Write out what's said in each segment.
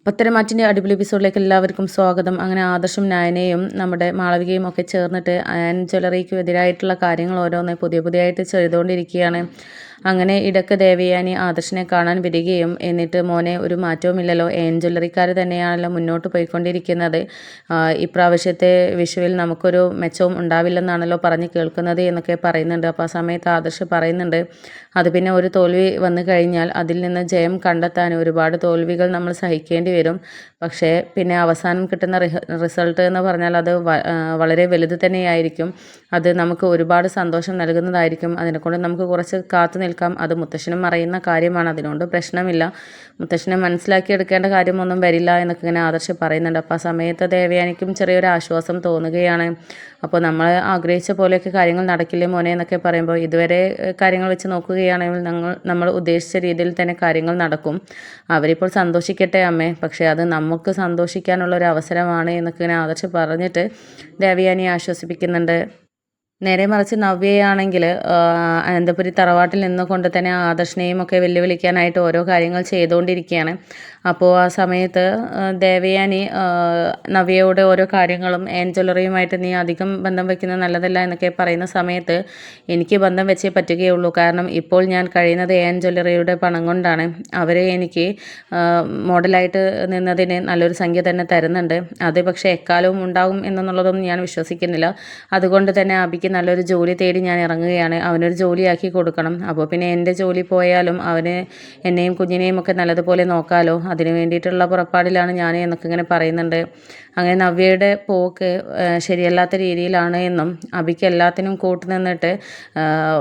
പത്തരമാറ്റിൻ്റെ അടിപൊളി എപ്പിസോഡിലേക്ക് എല്ലാവർക്കും സ്വാഗതം. അങ്ങനെ ആദർശും നയനയും നമ്മുടെ മാളവികയും ഒക്കെ ചേർന്നിട്ട് ആൻ ജ്വല്ലറിക്ക് എതിരായിട്ടുള്ള കാര്യങ്ങൾ ഓരോന്ന് പുതിയതായിട്ട് ചെയ്തുകൊണ്ടിരിക്കുകയാണ്. അങ്ങനെ ഇടയ്ക്ക് ദേവയാനി ആദർശിനെ കാണാൻ വരികയും എന്നിട്ട് മോനെ ഒരു മാറ്റവുമില്ലല്ലോ, ആൻ ജ്വല്ലറിക്കാർ തന്നെയാണല്ലോ മുന്നോട്ട് പോയിക്കൊണ്ടിരിക്കുന്നത്, ഇപ്രാവശ്യത്തെ വിഷുവിൽ നമുക്കൊരു മെച്ചവും ഉണ്ടാവില്ലെന്നാണല്ലോ പറഞ്ഞ് കേൾക്കുന്നത് എന്നൊക്കെ പറയുന്നുണ്ട്. അപ്പോൾ ആ സമയത്ത് ആദർശ് പറയുന്നുണ്ട്, അത് പിന്നെ ഒരു തോൽവി വന്നു കഴിഞ്ഞാൽ അതിൽ നിന്ന് ജയം കണ്ടെത്താൻ ഒരുപാട് തോൽവികൾ നമ്മൾ സഹിക്കേണ്ടി വരും. പക്ഷേ പിന്നെ അവസാനം കിട്ടുന്ന റിസൾട്ട് എന്ന് പറഞ്ഞാൽ അത് വളരെ വലുത് തന്നെയായിരിക്കും. അത് നമുക്ക് ഒരുപാട് സന്തോഷം നൽകുന്നതായിരിക്കും. അതിനെക്കൊണ്ട് നമുക്ക് കുറച്ച് കാത്തു നിൽക്കാം. അത് മുത്തശ്ശനും അറിയുന്ന കാര്യമാണ്, അതിനോട് പ്രശ്നമില്ല. മുത്തശ്ശനെ മനസ്സിലാക്കിയെടുക്കേണ്ട കാര്യമൊന്നും വരില്ല എന്നൊക്കെ ഇങ്ങനെ ആദർശ് പറയുന്നുണ്ട്. അപ്പോൾ ആ സമയത്ത് ദേവയാനിക്കും ചെറിയൊരു ആശ്വാസം തോന്നുകയാണ്. അപ്പോൾ നമ്മൾ ആഗ്രഹിച്ച പോലെയൊക്കെ കാര്യങ്ങൾ നടക്കില്ലേ മോനെ എന്നൊക്കെ പറയുമ്പോൾ, ഇതുവരെ കാര്യങ്ങൾ വെച്ച് നോക്കുകയാണെങ്കിൽ നമ്മൾ ഉദ്ദേശിച്ച രീതിയിൽ തന്നെ കാര്യങ്ങൾ നടക്കും. അവരിപ്പോൾ സന്തോഷിക്കട്ടെ അമ്മേ, പക്ഷേ അത് നമുക്ക് സന്തോഷിക്കാനുള്ളൊരു അവസരമാണ് എന്നൊക്കെ ഇങ്ങനെ ആദർശ് പറഞ്ഞിട്ട് ദേവയാനിയെ ആശ്വസിപ്പിക്കുന്നുണ്ട്. നേരെ മറിച്ച് നവ്യയാണെങ്കിൽ അനന്തപുരി തറവാട്ടിൽ നിന്നുകൊണ്ട് തന്നെ ആദർശിനെയും ഒക്കെ വെല്ലുവിളിക്കാനായിട്ട് ഓരോ കാര്യങ്ങൾ ചെയ്തുകൊണ്ടിരിക്കുകയാണ്. അപ്പോൾ ആ സമയത്ത് ദേവയാനി നവ്യയോട് ഓരോ കാര്യങ്ങളും ആൻ ജ്വല്ലറിയുമായിട്ട് നീ അധികം ബന്ധം വയ്ക്കുന്നത് നല്ലതല്ല എന്നൊക്കെ പറയുന്ന സമയത്ത്, എനിക്ക് ബന്ധം വെച്ചേ പറ്റുകയുള്ളൂ. കാരണം ഇപ്പോൾ ഞാൻ കഴിയുന്നത് ആൻ ജ്വല്ലറിയുടെ പണം കൊണ്ടാണ്. അവർ എനിക്ക് മോഡലായിട്ട് നിന്നതിന് നല്ലൊരു സംഖ്യ തന്നെ തരുന്നുണ്ട്. അത് പക്ഷേ എക്കാലവും ഉണ്ടാകും എന്നുള്ളതൊന്നും ഞാൻ വിശ്വസിക്കുന്നില്ല. അതുകൊണ്ട് തന്നെ അബിക്ക് നല്ലൊരു ജോലി തേടി ഞാൻ ഇറങ്ങുകയാണ്. അവനൊരു ജോലിയാക്കി കൊടുക്കണം. അപ്പോൾ പിന്നെ എൻ്റെ ജോലി പോയാലും അവന് എന്നെയും കുഞ്ഞിനെയും ഒക്കെ നല്ലതുപോലെ നോക്കാമല്ലോ, അതിന് വേണ്ടിയിട്ടുള്ള പുറപ്പാടിലാണ് ഞാൻ എന്നൊക്കെ ഇങ്ങനെ പറയുന്നുണ്ട്. അങ്ങനെ നവ്യയുടെ പോക്ക് ശരിയല്ലാത്ത രീതിയിലാണ് എന്നും അബിക്ക് എല്ലാത്തിനും കൂട്ടുനിന്നിട്ട്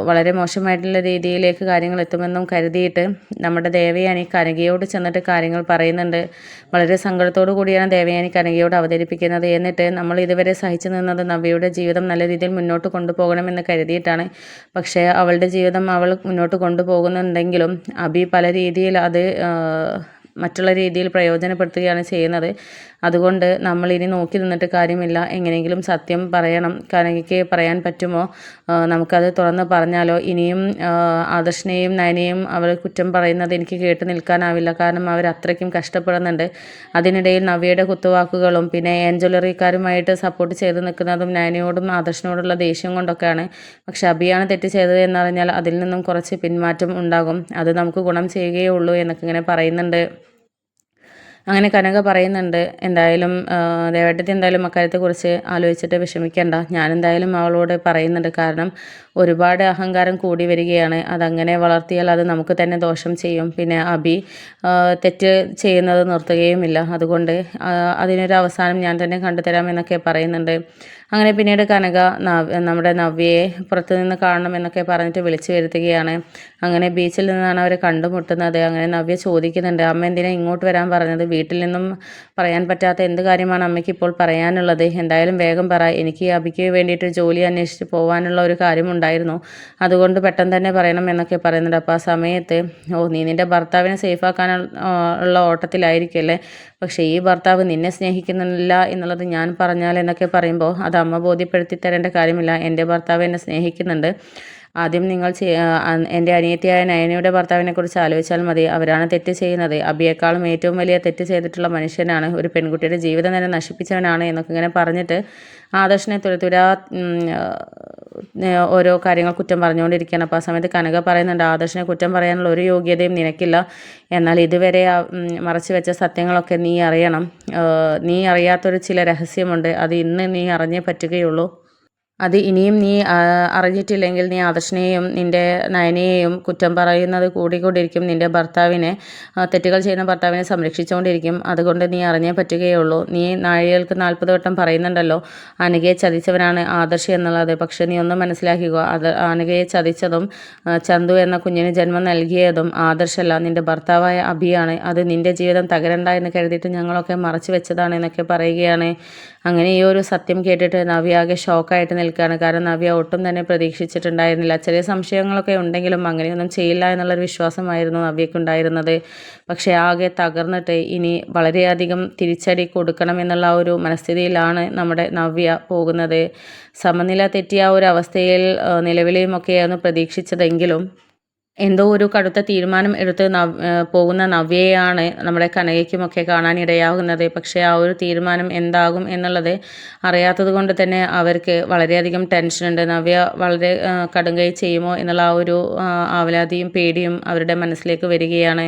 വളരെ മോശമായിട്ടുള്ള രീതിയിലേക്ക് കാര്യങ്ങൾ എത്തുമെന്നും കരുതിയിട്ട് നമ്മുടെ ദേവയാനി കനകയോട് ചെന്നിട്ട് കാര്യങ്ങൾ പറയുന്നുണ്ട്. വളരെ സങ്കടത്തോടു കൂടിയാണ് ദേവയാനി കനകയോട് അവതരിപ്പിക്കുന്നത്. എന്നിട്ട് നമ്മൾ ഇതുവരെ സഹിച്ചു നിന്നത് നവ്യയുടെ ജീവിതം നല്ല രീതിയിൽ മുന്നോട്ട് കൊണ്ടുപോകണമെന്ന് കരുതിയിട്ടാണ്. പക്ഷേ അവളുടെ ജീവിതം അവൾ മുന്നോട്ട് കൊണ്ടുപോകുന്നുണ്ടെങ്കിലും അബി പല രീതിയിൽ അത് മറ്റുള്ള രീതിയിൽ പ്രയോജനപ്പെടുത്തുകയാണ് ചെയ്യുന്നത്. അതുകൊണ്ട് നമ്മൾ ഇനി നോക്കി നിന്നിട്ട് കാര്യമില്ല, എങ്ങനെയെങ്കിലും സത്യം പറയണം. കനകയ്ക്ക് പറയാൻ പറ്റുമോ, നമുക്കത് തുറന്ന് പറഞ്ഞാലോ? ഇനിയും ആദർശിനെയും നയനെയും അവർ കുറ്റം പറയുന്നത് എനിക്ക് കേട്ട് നിൽക്കാനാവില്ല. കാരണം അവർ അത്രയ്ക്കും കഷ്ടപ്പെടുന്നുണ്ട്. അതിനിടയിൽ നവ്യയുടെ കുത്തുവാക്കുകളും പിന്നെ ആൻ ജ്വല്ലറിക്കാരുമായിട്ട് സപ്പോർട്ട് ചെയ്ത് നിൽക്കുന്നതും നയനയോടും ആദർശിനോടുള്ള ദേഷ്യം കൊണ്ടൊക്കെയാണ്. പക്ഷെ അബിയാണ് തെറ്റ് ചെയ്തത് എന്നറിഞ്ഞാൽ അതിൽ നിന്നും കുറച്ച് പിന്മാറ്റം ഉണ്ടാകും. അത് നമുക്ക് ഗുണം ചെയ്യുകയേ ഉള്ളൂ എന്നൊക്കെ ഇങ്ങനെ പറയുന്നുണ്ട്. അങ്ങനെ കനക പറയുന്നുണ്ട്, എന്തായാലും ദേവേട്ടത്തി എന്തായാലും അക്കാര്യത്തെക്കുറിച്ച് ആലോചിച്ചിട്ട് വിഷമിക്കേണ്ട. ഞാനെന്തായാലും അവളോട് പറയുന്നുണ്ട്. കാരണം ഒരുപാട് അഹങ്കാരം കൂടി വരികയാണ്. അതങ്ങനെ വളർത്തിയാൽ അത് നമുക്ക് തന്നെ ദോഷം ചെയ്യും. പിന്നെ അബി തെറ്റ് ചെയ്യുന്നത് നിർത്തുകയുമില്ല. അതുകൊണ്ട് അതിനൊരു അവസാനം ഞാൻ തന്നെ കണ്ടുതരാം എന്നൊക്കെ പറയുന്നുണ്ട്. അങ്ങനെ പിന്നീട് കനക നമ്മുടെ നവ്യയെ പുറത്തു നിന്ന് കാണണം എന്നൊക്കെ പറഞ്ഞിട്ട് വിളിച്ചു വരുത്തുകയാണ്. അങ്ങനെ ബീച്ചിൽ നിന്നാണ് അവർ കണ്ടുമുട്ടുന്നത്. അങ്ങനെ നവ്യ ചോദിക്കുന്നുണ്ട്, അമ്മ എന്തിനാ ഇങ്ങോട്ട് വരാൻ പറഞ്ഞത്? വീട്ടിൽ നിന്നും പറയാൻ പറ്റാത്ത എന്ത് കാര്യമാണ് അമ്മയ്ക്ക് ഇപ്പോൾ പറയാനുള്ളത്? എന്തായാലും വേഗം പറ. എനിക്ക് അബിക്ക് വേണ്ടിയിട്ട് ജോലി അന്വേഷിച്ച് പോകാനുള്ള ഒരു കാര്യമുണ്ടായിരുന്നു, അതുകൊണ്ട് പെട്ടെന്ന് തന്നെ പറയണം എന്നൊക്കെ പറയുന്നുണ്ട്. അപ്പോൾ ആ സമയത്ത്, നീ നിൻ്റെ ഭർത്താവിനെ സേഫാക്കാനുള്ള ഓട്ടത്തിലായിരിക്കുമല്ലേ, പക്ഷേ ഈ ഭർത്താവ് നിന്നെ സ്നേഹിക്കുന്നില്ല എന്നുള്ളത് ഞാൻ പറഞ്ഞാൽ എന്നൊക്കെ പറയുമ്പോൾ, അത് അമ്മ ബോധ്യപ്പെടുത്തി തരേണ്ട കാര്യമില്ല. എൻ്റെ ഭർത്താവ് എന്നെ സ്നേഹിക്കുന്നുണ്ട്. ആദ്യം നിങ്ങൾ എൻ്റെ അനിയത്തിയായ നയനയുടെ ഭർത്താവിനെ കുറിച്ച് ആലോചിച്ചാൽ മതി. അവരാണ് തെറ്റ് ചെയ്യുന്നത്. അബിയേക്കാളും ഏറ്റവും വലിയ തെറ്റ് ചെയ്തിട്ടുള്ള മനുഷ്യനാണ്, ഒരു പെൺകുട്ടിയുടെ ജീവിതം തന്നെ നശിപ്പിച്ചവനാണ് എന്നൊക്കെ ഇങ്ങനെ പറഞ്ഞിട്ട് ആദർശിനെ തുരതുരാ ഓരോ കാര്യങ്ങൾ കുറ്റം പറഞ്ഞുകൊണ്ടിരിക്കുകയാണ്. അപ്പോൾ ആ സമയത്ത് കനക പറയുന്നുണ്ട്, ആദർശിനെ കുറ്റം പറയാനുള്ള ഒരു യോഗ്യതയും നിനക്കില്ല. എന്നാൽ ഇതുവരെ മറച്ചു വെച്ച സത്യങ്ങളൊക്കെ നീ അറിയണം. നീ അറിയാത്തൊരു ചില രഹസ്യമുണ്ട്, അത് ഇന്ന് നീ അറിഞ്ഞേ പറ്റുകയുള്ളൂ. അത് ഇനിയും നീ അറിഞ്ഞിട്ടില്ലെങ്കിൽ നീ ആദർശിനെയും നിൻ്റെ നയനയെയും കുറ്റം പറയുന്നത് കൂടിക്കൊണ്ടിരിക്കും. നിൻ്റെ ഭർത്താവിനെ, തെറ്റുകൾ ചെയ്യുന്ന ഭർത്താവിനെ സംരക്ഷിച്ചുകൊണ്ടിരിക്കും. അതുകൊണ്ട് നീ അറിഞ്ഞേ പറ്റുകയുള്ളൂ. നീ നാഴികൾക്ക് 40 വട്ടം പറയുന്നുണ്ടല്ലോ അനഘയെ ചതിച്ചവനാണ് ആദർശ് എന്നുള്ളത്. പക്ഷെ നീ ഒന്ന് മനസ്സിലാക്കിക്കോ, അത് അനഘയെ ചതിച്ചതും ചന്തു എന്ന കുഞ്ഞിന് ജന്മം നൽകിയതും ആദർശല്ല, നിൻ്റെ ഭർത്താവായ അഭിയാണ്. അത് നിൻ്റെ ജീവിതം തകരണ്ട എന്ന് കരുതിയിട്ട് ഞങ്ങളൊക്കെ മറച്ചു വെച്ചതാണ് എന്നൊക്കെ പറയുകയാണ്. അങ്ങനെ ഈ ഒരു സത്യം കേട്ടിട്ട് നവ്യ ആകെ ഷോക്കായിട്ട് നിൽക്കുകയാണ്. കാരണം നവ്യ ഒട്ടും തന്നെ പ്രതീക്ഷിച്ചിട്ടുണ്ടായിരുന്നില്ല. ചെറിയ സംശയങ്ങളൊക്കെ ഉണ്ടെങ്കിലും അങ്ങനെയൊന്നും ചെയ്യില്ല എന്നുള്ളൊരു വിശ്വാസമായിരുന്നു നവ്യക്കുണ്ടായിരുന്നത്. പക്ഷേ ആകെ തകർന്നിട്ട് ഇനി വളരെയധികം തിരിച്ചടി കൊടുക്കണം എന്നുള്ള ഒരു മനസ്ഥിതിയിലാണ് നമ്മുടെ നവ്യ പോകുന്നത്. സമനില തെറ്റിയ ഒരു അവസ്ഥയിൽ നിലവിലെയുമൊക്കെയായിരുന്നു പ്രതീക്ഷിച്ചതെങ്കിലും എന്തോ ഒരു കടുത്ത തീരുമാനം എടുത്ത് പോകുന്ന നവ്യയാണ് നമ്മുടെ കനകയ്ക്കുമൊക്കെ കാണാനിടയാകുന്നത്. പക്ഷേ ആ ഒരു തീരുമാനം എന്താകും എന്നുള്ളത് അറിയാത്തത് കൊണ്ട് തന്നെ അവർക്ക് വളരെയധികം ടെൻഷനുണ്ട്. നവ്യ വളരെ കടുംകൈ ചെയ്യുമോ എന്നുള്ള ആ ഒരു ആവലാതിയും പേടിയും അവരുടെ മനസ്സിലേക്ക് വരികയാണ്.